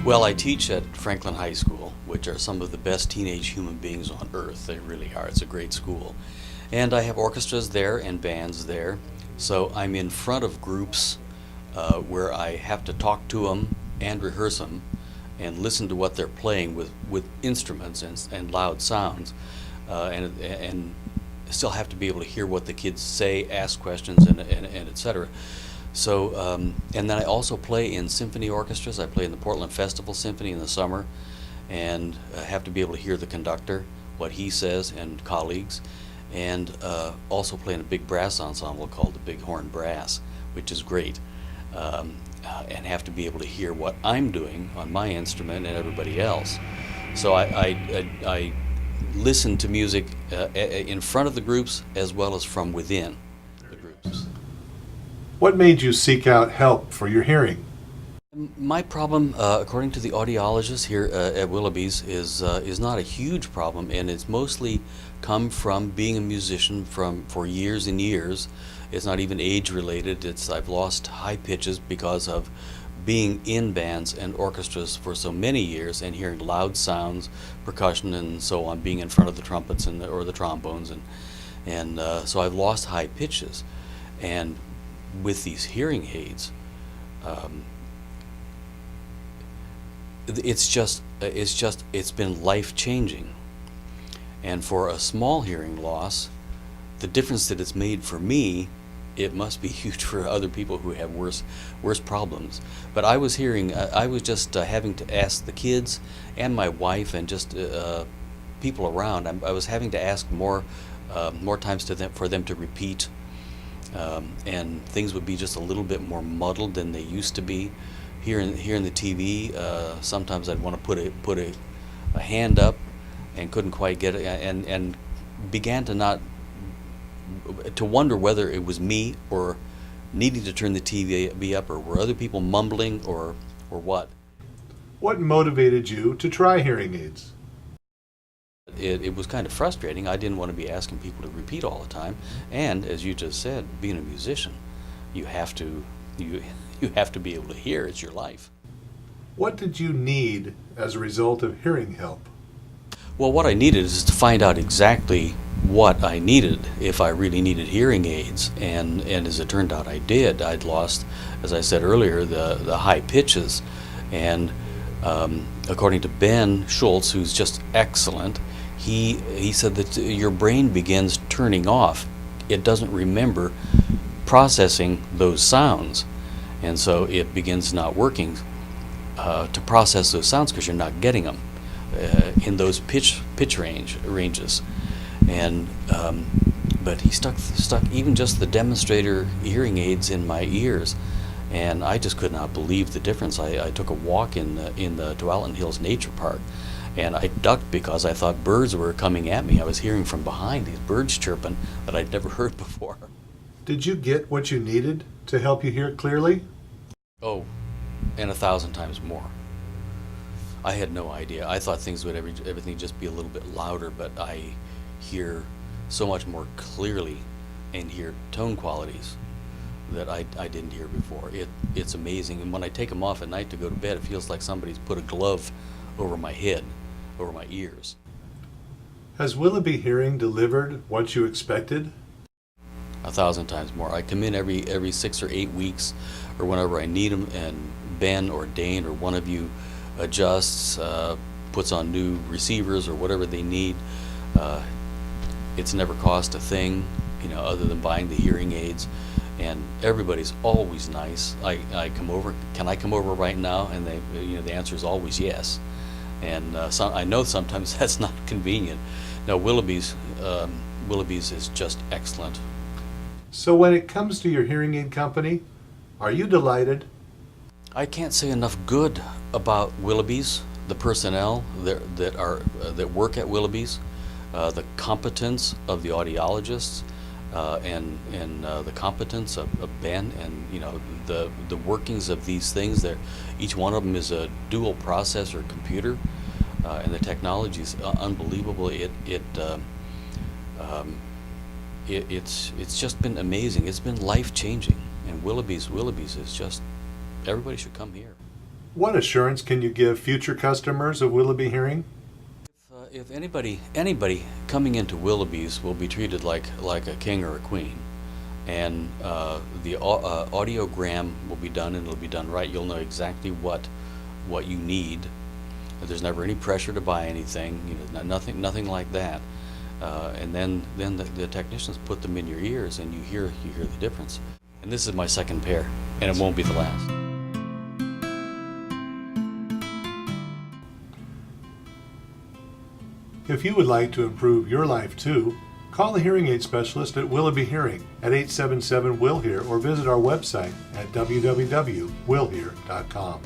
Well, I teach at Franklin High School, which are some of the best teenage human beings on earth. They really are. It's a great school. And I have orchestras there and bands there. So I'm in front of groups where I have to talk to them and rehearse them and listen to what they're playing with instruments and loud sounds, and still have to be able to hear what the kids say, ask questions, and et cetera. So, and then I also play in symphony orchestras. I play in the Portland Festival Symphony in the summer, and have to be able to hear the conductor, what he says, and colleagues, and also play in a big brass ensemble called the Bighorn Brass, which is great, and have to be able to hear what I'm doing on my instrument and everybody else. So I listen to music in front of the groups as well as from within the groups. What made you seek out help for your hearing? My problem, according to the audiologist here at Willoughby's, is not a huge problem, and it's mostly come from being a musician for years and years. It's not even age related. I've lost high pitches because of being in bands and orchestras for so many years and hearing loud sounds, percussion, and so on, being in front of the trumpets or the trombones, and so I've lost high pitches, and with these hearing aids, it's been life-changing. And for a small hearing loss, the difference that it's made for me, it must be huge for other people who have worse problems. But I was just having to ask the kids and my wife and just people around. I was having to ask more times for them to repeat. And things would be just a little bit more muddled than they used to be. Here in the TV, sometimes I'd want to put a hand up and couldn't quite get it, and began to wonder whether it was me or needing to turn the TV up, or were other people mumbling, or what. What motivated you to try hearing aids? It was kind of frustrating. I didn't want to be asking people to repeat all the time, and as you just said, being a musician, you have to be able to hear. It's your life. What did you need as a result of hearing help? Well, what I needed is to find out exactly what I needed, if I really needed hearing aids, and as it turned out I did. I'd lost, as I said earlier, the high pitches, and according to Ben Schultz, who's just excellent, he said that your brain begins turning off. It doesn't remember processing those sounds, and so it begins not working to process those sounds because you're not getting them in those pitch ranges. And but he stuck even just the demonstrator hearing aids in my ears, and I just could not believe the difference. I took a walk in the Tualatin Hills Nature Park, and I ducked because I thought birds were coming at me. I was hearing from behind these birds chirping that I'd never heard before. Did you get what you needed to help you hear clearly? Oh, and 1,000 times more. I had no idea. I thought things would everything just be a little bit louder, but I hear so much more clearly and hear tone qualities that I didn't hear before. It's amazing. And when I take them off at night to go to bed, it feels like somebody's put a glove over my head, over my ears. Has Willoughby Hearing delivered what you expected? 1,000 times more. I come in every 6 or 8 weeks, or whenever I need them, and Ben or Dane or one of you adjusts, puts on new receivers or whatever they need. It's never cost a thing, other than buying the hearing aids, and everybody's always nice. I come over. Can I come over right now? And the answer is always yes. And I know sometimes that's not convenient. No, Willoughby's is just excellent. So when it comes to your hearing aid company, are you delighted? I can't say enough good about Willoughby's, the personnel that work at Willoughby's, the competence of the audiologists, and the competence of Ben, and the workings of these things. Each one of them is a dual processor computer, and the technology is unbelievable. It's just been amazing. It's been life changing, and Willoughby's is just, everybody should come here. What assurance can you give future customers of Willoughby Hearing? If anybody coming into Willoughby's will be treated like a king or a queen, and the audiogram will be done, and it'll be done right. You'll know exactly what you need. There's never any pressure to buy anything. Nothing like that. And then the technicians put them in your ears, and you hear the difference. And this is my second pair, and it won't be the last. If you would like to improve your life too, call the hearing aid specialist at Willoughby Hearing at 877-WILL-HEAR or visit our website at www.willhear.com.